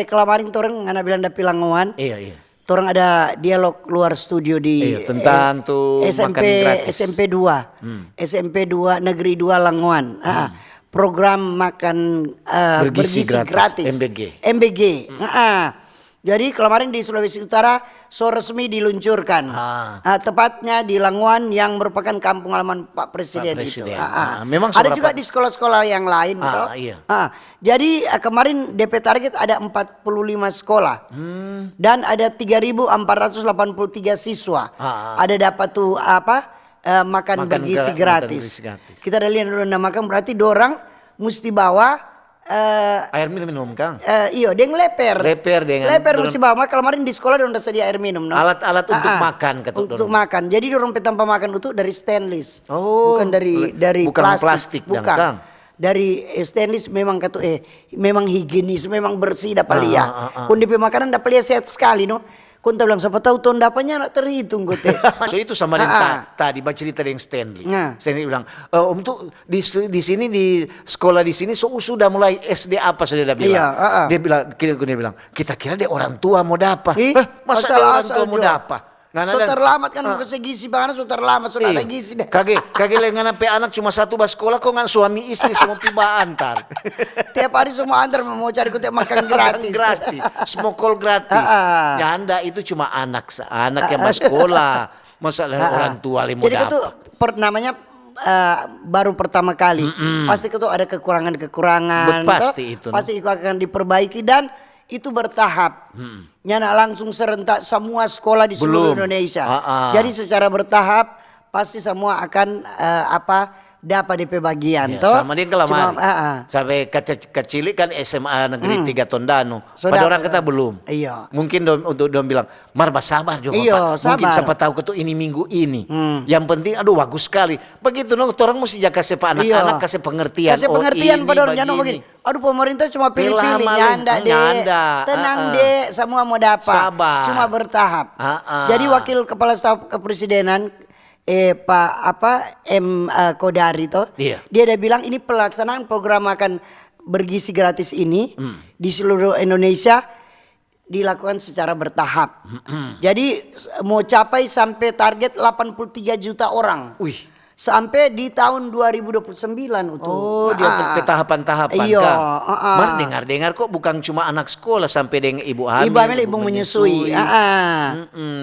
Kelamarin torang ngana bilang da pilangoan. Iya. Torang ada dialog luar studio di tentang tuh makan gratis. SMP 2. SMP 2 Negeri 2 Langoan. Program makan bergizi gratis. MBG. Jadi kemarin di Sulawesi Utara resmi diluncurkan. Tepatnya di Langoan yang merupakan kampung halaman Pak Presiden. Itu. Memang ada juga di sekolah-sekolah yang lain. Iya. Jadi kemarin DP target ada 45 sekolah. Dan ada 3.483 siswa. Ada dapat tuh makan bergizi gratis. Kita ada lihat udah makan berarti dorang mesti bawa air minum Kang. Iya, deng leper mesti bawa. Kemarin di sekolah udah sedia air minum. No? Alat-alat untuk makan untuk makan. Jadi dorong tanpa makan itu dari stainless. Bukan dari plastik. Bukan. Kang. Dari stainless memang memang higienis, memang bersih dapat lihat. Kundi pemakanan dapat lihat sehat sekali no. Kunta bilang siapa tahu tahun dapatnya nak terhitung gue teh. So itu sama dengan tadi baca cerita dengan Stanley. Stanley bilang, Om tuh di sini di sekolah di sini sudah mulai SD apa sudah bilang. Dia bilang kita kira dia orang tua mau dapat. Masa dia orang tua mau dapat? So terlambat kan kesegisi banget, so terlambat sudah ada gizi deh. Kage lengan pe anak cuma satu bas sekolah kok ngan suami istri semua tiba antar. Tiap hari semua antar mau cari kutek makan gratis. Smokol gratis. Ya Anda itu cuma anak yang bas sekolah. Masalah orang tua lima dapat. Jadi itu namanya baru pertama kali. Pasti itu ada kekurangan. Pasti itu. Pasti itu akan diperbaiki dan itu bertahap. Nyana langsung serentak semua sekolah di seluruh Indonesia. Jadi secara bertahap pasti semua akan dapat DP bagian toh. Sama dia kelamari. Sampai kecil kan SMA negeri 3 Tondano. Pada orang kita belum. Iya. Mungkin untuk dong bilang, Marba sabar juga Pak. Mungkin siapa tahu ketu ini minggu ini. Yang penting aduh bagus sekali. Begitu no, orang mesti jaga sepa anak-anak kasih pengertian. Kasih pengertian pada orang begini. Aduh pemerintah cuma pilih-pilih nyanda deh. Tenang deh, semua mau dapat. Sabar. Cuma bertahap. Jadi wakil kepala staf kepresidenan Pak Kodari toh. Dia ada bilang ini pelaksanaan program makan bergizi gratis ini di seluruh Indonesia dilakukan secara bertahap. Jadi mau capai sampai target 83 juta orang. Sampai di tahun 2029 itu. Dia tahapan-tahapan kan. Mar dengar kok bukan cuma anak sekolah sampai dengan ibu hamil, ibu menyusui.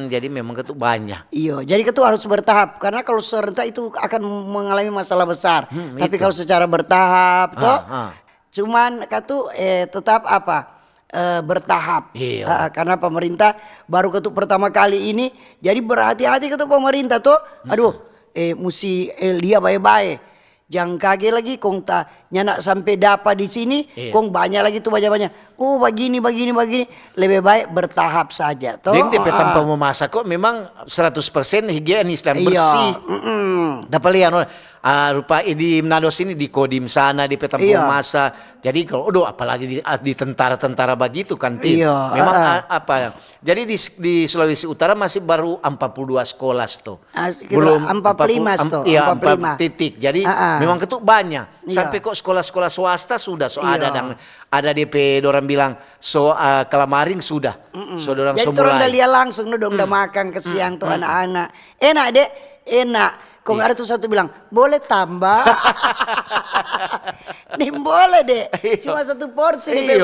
Jadi memang itu banyak. Iya, jadi itu harus bertahap karena kalau serentak itu akan mengalami masalah besar. Tapi kalau secara bertahap toh cuman tetap bertahap. Karena pemerintah baru pertama kali ini jadi berhati-hati pemerintah tuh. Mesti lihat baik-baik. Jangan kaget lagi kong nyanak sampai dapat di sini kong banyak lagi tuh banyak. Begini lebih baik bertahap saja toh. Deng DP tanpa memasak kok memang 100% higienis dan bersih. Dapat lihat rupa di Manado sini di Kodim sana di tanpa memasak. Jadi kalau apalagi di tentara-tentara begitu kan memang jadi di Sulawesi Utara masih baru 42 sekolah tuh. Belum 45 tuh. Iya, 4 titik. Jadi memang itu banyak. Sampai kok sekolah-sekolah swasta sudah ada DP dorang bilang Kelamaring sudah. So dorang jadi mulai. Jadi lihat langsung dong udah makan ke siang tuh anak-anak. Enak deh, enak. Kok ada tuh satu bilang, boleh tambah? Nih boleh deh, cuma satu porsi.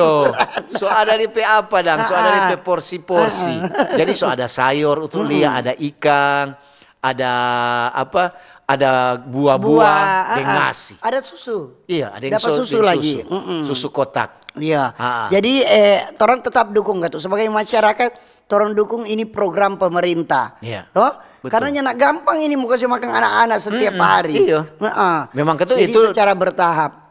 So ada DP apa dang? So ada DP porsi-porsi. Jadi so ada sayur itu lihat ada ikan, ada ada buah-buah dengan nasi. Ada susu. Iya, ada yang dapat susu lagi. Susu kotak. Iya. Jadi torang tetap dukung gitu sebagai masyarakat, torang dukung ini program pemerintah. Iya. Karena nyanak gampang ini mau kasih makan anak-anak setiap hari. Iya. Memang itu secara bertahap.